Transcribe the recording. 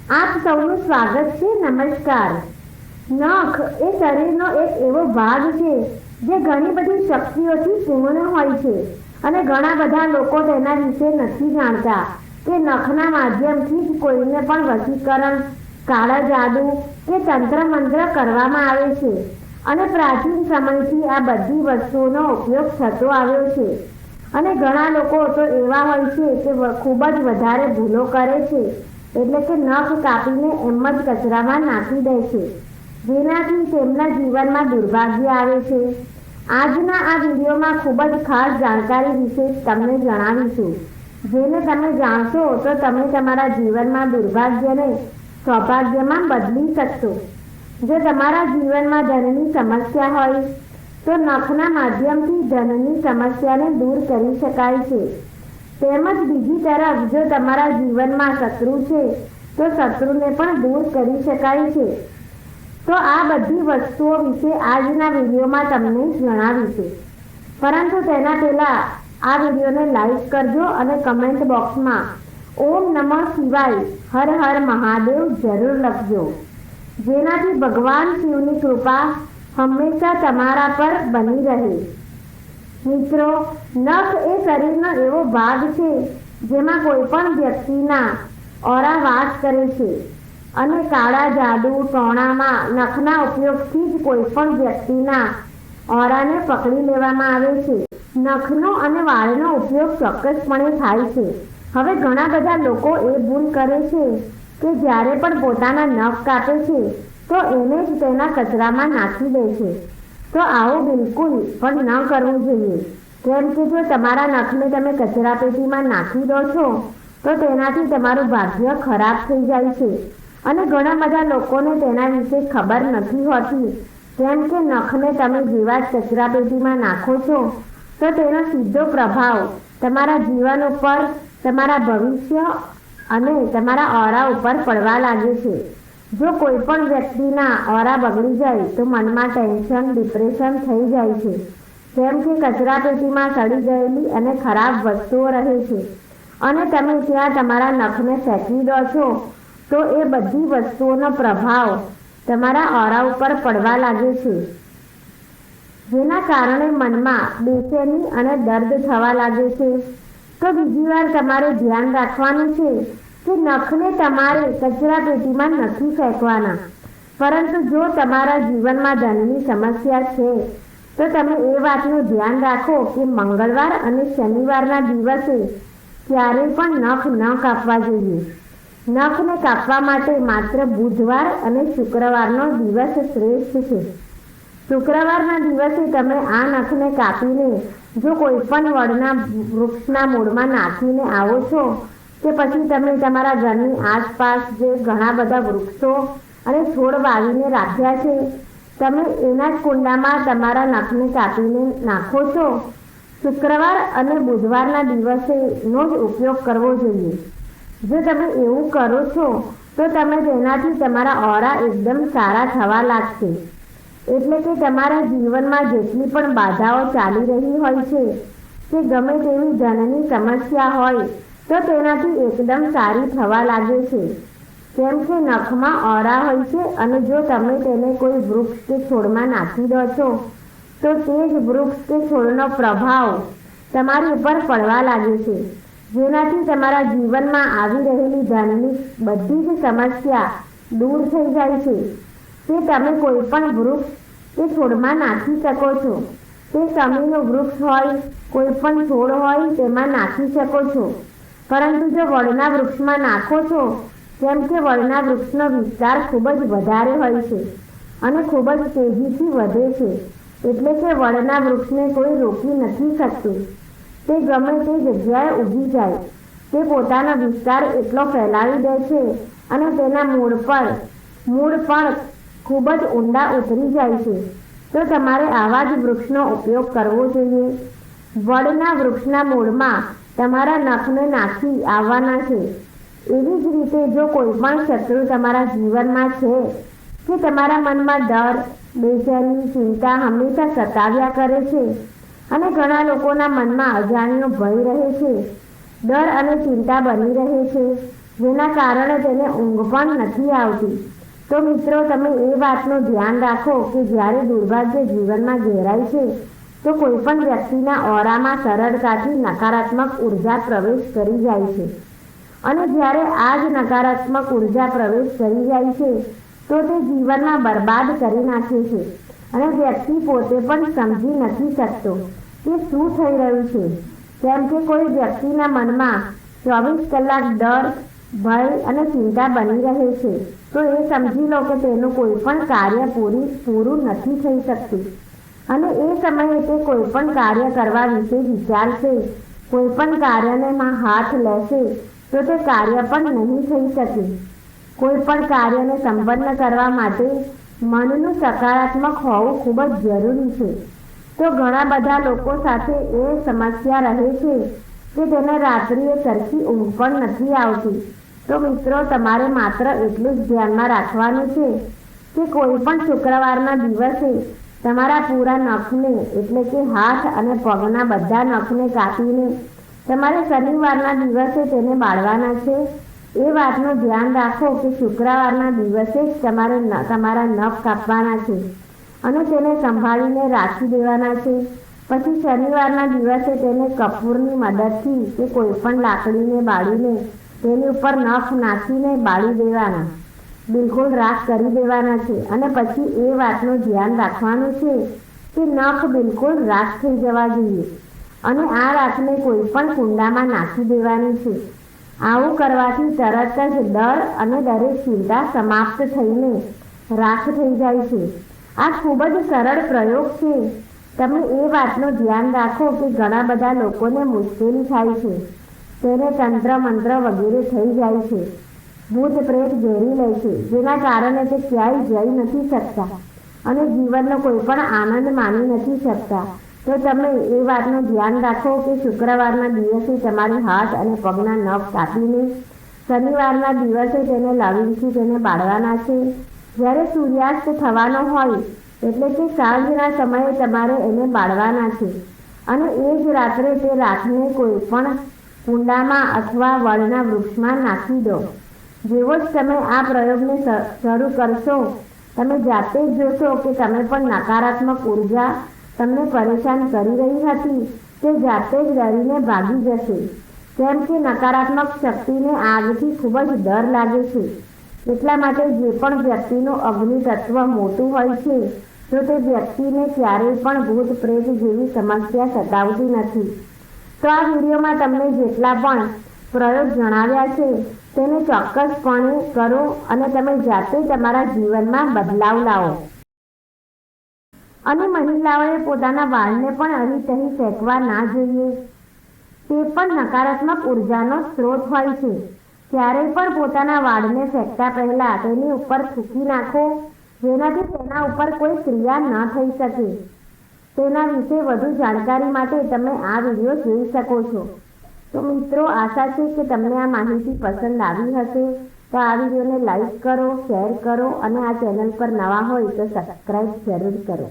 આપ સૌનું સ્વાગત છે. નમસ્કાર. નખ એ શરીરનો એક એવો ભાગ છે જે ઘણી બધી શક્તિઓથી પૂર્ણ હોય છે અને ઘણા બધા લોકો તેના વિશે નથી જાણતા કે નખના માધ્યમથી જ કોઈને પણ વશીકરણ, કાળા જાદુ કે તંત્ર મંત્ર કરવામાં આવે છે અને પ્રાચીન સમયથી આ બધી વસ્તુઓનો ઉપયોગ થતો આવ્યો છે. અને ઘણા લોકો તો એવા હોય છે કે ખૂબ જ વધારે ભૂલો કરે છે, એટલે કે નખ કાપીને એમ જ કચરામાં નાખી દે છે, જેનાથી તેમના જીવનમાં દુર્ભાગ્ય આવે છે. આજના આ વિડીયોમાં ખૂબ જ ખાસ જાણકારી વિશે તમને જણાવીશું, જેને તમે જાણશો તો તમે તમારા જીવનમાં દુર્ભાગ્યને સૌભાગ્યમાં બદલી શકશો. જો તમારા જીવનમાં ધનની સમસ્યા હોય તો નખના માધ્યમથી ધનની સમસ્યાને દૂર કરી શકાય છે. તેમજ બીજી તરફ જો તમારા જીવનમાં શત્રુ છે તો શત્રુને પણ દૂર કરી શકાય છે. તો આ બધી વસ્તુઓ વિશે આજના વિડીયોમાં તમને જણાવીશું. પરંતુ તેના પહેલાં આ વિડીયોને લાઈક કરજો અને કમેન્ટ બોક્સમાં ઓમ નમઃ શિવાય, હર હર મહાદેવ જરૂર લખજો, જેનાથી ભગવાન શિવની કૃપા હંમેશા તમારા પર બની રહે. મિત્રો, નખ એ શરીરનો એવો ભાગ છે જેમાં કોઈ પણ વ્યક્તિના ઓરા વાસ કરે છે અને કાળા જાદુ ટોણામાં નખના ઉપયોગથી જ કોઈ પણ વ્યક્તિના ઓરાને પકડી લેવામાં આવે છે. નખનો અને વાળનો ઉપયોગ ચોક્કસપણે થાય છે. હવે ઘણા બધા લોકો એ ભૂલ કરે છે કે જ્યારે પણ પોતાના નખ કાપે છે તો એને જ તેના કચરામાં નાખી દે છે. તો આવું બિલકુલ પણ ન કરવું જોઈએ, કેમ કે જો તમારા નખને તમે કચરાપેટીમાં નાખી દો છો તો તેનાથી તમારું ભાગ્ય ખરાબ થઈ જાય છે. અને ઘણા બધા લોકોને તેના વિશે ખબર નથી હોતી, કેમ કે નખને તમે જેવા જ કચરાપેટીમાં નાખો છો તો તેનો સીધો પ્રભાવ તમારા જીવન ઉપર, તમારા ભવિષ્ય અને તમારા ઓરા ઉપર પડવા લાગે છે. જો કોઈ પણ વ્યક્તિના ઓરા બગડી જાય તો મનમાં ટેન્શન, ડિપ્રેશન થઈ જાય છે, કેમ કે કચરાપેટીમાં સડી ગયેલી અને ખરાબ વસ્તુઓ રહે છે અને તમે ત્યાં તમારા નખને ફેંકી દો છો તો એ બધી વસ્તુઓનો પ્રભાવ તમારા ઓરા ઉપર પડવા લાગે છે, જેના કારણે મનમાં બેચેની અને દર્દ થવા લાગે છે. તો બીજી વાર તમારે ધ્યાન રાખવાનું છે કે નખને તમારે કચરાપેટીમાં નથી ફેંકવાના. પરંતુ જો તમારા જીવનમાં ધનની સમસ્યા છે તો તમે એ વાતનું ધ્યાન રાખો કે મંગળવાર અને શનિવારના દિવસે ક્યારેય પણ નખ ન કાપવા જોઈએ. નખને કાપવા માટે માત્ર બુધવાર અને શુક્રવારનો દિવસ શ્રેષ્ઠ છે. શુક્રવારના દિવસે તમે આ નખને કાપીને જો કોઈ પણ વડના વૃક્ષના મૂળમાં નાખીને આવો છો કે પછી તમે તમારા ઘરની આસપાસ જે ઘણા બધા વૃક્ષો અને છોડ વાવીને રાખ્યા છે, તમે એના જ કુંડામાં તમારા નખને કાપીને નાખો છો, શુક્રવાર અને બુધવારના દિવસેનો જ ઉપયોગ કરવો જોઈએ. જો તમે એવું કરો છો તો તમે તેનાથી તમારા ઓરા એકદમ સારા થવા લાગશે. એટલે કે તમારા જીવનમાં જેટલી પણ બાધાઓ ચાલી રહી હોય છે કે ગમે તેવી ધનની સમસ્યા હોય તો તેનાથી એકદમ સારી થવા લાગે છે, કેમ કે નખમાં ઓરા હોય છે અને જો તમે તેને કોઈ વૃક્ષ કે છોડમાં નાખી દો છો તો તે જ વૃક્ષ કે છોડનો પ્રભાવ તમારી ઉપર પડવા લાગે છે, જેનાથી તમારા જીવનમાં આવી રહેલી ધનની બધી જ સમસ્યા દૂર થઈ જાય છે. તે તમે કોઈ પણ વૃક્ષ કે છોડમાં નાખી શકો છો. તે શમીનું વૃક્ષ હોય, કોઈ પણ છોડ હોય તેમાં નાખી શકો છો. પરંતુ જો વડના વૃક્ષમાં નાખો છો, કેમ કે વડના વૃક્ષનો વિસ્તાર ખૂબ જ વધારે હોય છે અને ખૂબ જ તેજીથી વધે છે, એટલે કે વડના વૃક્ષને કોઈ રોકી નથી શકતું. તે ગમે તે જગ્યાએ ઊગી જાય, તે પોતાનો વિસ્તાર એટલો ફેલાવી દે છે અને તેના મૂળ પણ ખૂબ જ ઊંડા ઉતરી જાય છે. તો તમારે આવા જ વૃક્ષનો ઉપયોગ કરવો જોઈએ. વડના વૃક્ષના મૂળમાં તમારા નખને નાખી આવવાના છે. એવી જ રીતે જો કોઈ પણ શત્રુ તમારા જીવનમાં છે કે તમારા મનમાં ડર, બેચેની, ચિંતા હંમેશા સતાવ્યા કરે છે અને ઘણા લોકોના મનમાં અજાણ્યો ભય રહે છે, ડર અને ચિંતા બની રહે છે, જેના કારણે તેને ઊંઘ પણ નથી આવતી. તો મિત્રો, તમે એ વાતનું ધ્યાન રાખો કે જ્યારે દુર્ભાગ્ય જીવનમાં ઘેરાય છે તો કોઈ પણ વ્યક્તિના ઓરામાં સરળતાથી નકારાત્મક ઉર્જા પ્રવેશ કરી જાય છે. અને જ્યારે આ જ નકારાત્મક ઉર્જા પ્રવેશ કરી જાય છે તો તે જીવનમાં બરબાદ કરી નાખે છે અને વ્યક્તિ પોતે પણ સમજી નથી શકતો કે શું થઈ રહ્યું છે. કેમ કે કોઈ વ્યક્તિના મનમાં 24 કલાક ડર, ભય અને ચિંતા બની રહે છે, તો એ સમજી લો કે તેનું કોઈ પણ કાર્ય પૂરું નથી થઈ શકતું. અને એ સમયે તે કોઈ પણ કાર્ય કરવા વિશે વિચારશે, કોઈ પણ કાર્યને હાથ લેશે તો તે કાર્ય પણ નહીં થઈ શકે. કોઈ પણ કાર્યને સંપન્ન કરવા માટે મનનું સકારાત્મક હોવું ખૂબ જ જરૂરી છે. તો ઘણા બધા લોકો સાથે એ સમસ્યા રહે છે કે તેને રાત્રિએ સરખી ઊંઘ પણ નથી આવતી. તો મિત્રો, તમારે માત્ર એટલું જ ધ્યાનમાં રાખવાનું છે કે કોઈ પણ શુક્રવારના દિવસે તમારા પૂરા નખને એટલે કે હાથ અને પગના બધા નખને કાપીને તમારે શનિવારના દિવસે તેને બાળવાના છે. એ વાતનું ધ્યાન રાખો કે શુક્રવારના દિવસે જ તમારા નખ કાપવાના છે અને તેને સંભાળીને રાખી દેવાના છે. પછી શનિવારના દિવસે તેને કપૂરની મદદથી કે કોઈ પણ લાકડીને બાળીને તેની ઉપર નખ નાખીને બાળી દેવાના, બિલકુલ રાખ કરી દેવાના છે. અને પછી એ વાતનું ધ્યાન રાખવાનું છે કે નખ બિલકુલ રાખ થઈ જવા જોઈએ અને આ રાખને કોઈ પણ કુંડામાં નાખી દેવાની છે. આવું કરવાથી તરત જ ડર અને દરેક ચિંતા સમાપ્ત થઈને રાખ થઈ જાય છે. આ ખૂબ જ સરળ પ્રયોગ છે. તમે એ વાતનું ધ્યાન રાખો કે ઘણા બધા લોકોને મુશ્કેલી થાય છે, તેને તંત્ર મંત્ર વગેરે થઈ જાય છે, ભૂત પ્રેત ઘેરી લે છે, જેના કારણે તે ક્યાંય જઈ નથી શકતા અને જીવનનો કોઈ પણ આનંદ માણી નથી શકતા. તો તમે એ વાતનું ધ્યાન રાખો કે શુક્રવારના દિવસે તમારે હાથ અને પગના નખ કાપીને શનિવારના દિવસે તેને લવિંગથી તેને બાળવાના છે. જ્યારે સૂર્યાસ્ત થવાનો હોય એટલે કે સાંજના સમયે તમારે એને બાળવાના છે અને એ જ રાત્રે તે રાખને કોઈ પણ કુંડામાં અથવા વડના વૃક્ષમાં નાખી દો. જેવો જ તમે આ પ્રયોગને શરૂ કરશો, તમે જાતે જ જોશો કે તમે પણ નકારાત્મક ઉર્જા તમને પરેશાન કરી રહી હતી તે જાતે જ ડરીને ભાગી જશે. કેમ કે નકારાત્મક શક્તિને આગથી ખૂબ જ ડર લાગે છે. એટલા માટે જે પણ વ્યક્તિનું અગ્નિ તત્વ મોટું હોય છે તો તે વ્યક્તિને ક્યારેય પણ ભૂત પ્રેત જેવી સમસ્યા સતાવતી નથી. તો આ વિડીયોમાં તમને જેટલા પણ પ્રયોગ જણાવ્યા છે તેને ચોક્કસપણે કરો અને તમે જાતે તમારા જીવનમાં બદલાવ લાવો. અને મહિલાઓએ પોતાના વાળને પણ અહીં ફેંકવા ના જોઈએ. તે પણ નકારાત્મક ઉર્જાનો સ્ત્રોત હોય છે. ક્યારેય પણ પોતાના વાળને ફેંકતા પહેલા તેની ઉપર થૂંકી નાખો, જેનાથી તેના ઉપર કોઈ ક્રિયા ન થઈ શકે. તેના વિશે વધુ જાણકારી માટે તમે આ વિડીયો જોઈ શકો છો. તો મિત્રો, આશા છે કે તમને આ માહિતી પસંદ આવી હશે. તો આ વિડીયોને લાઈક કરો, શેર કરો અને આ ચેનલ પર નવા હોય તો સબસ્ક્રાઈબ જરૂર કરો.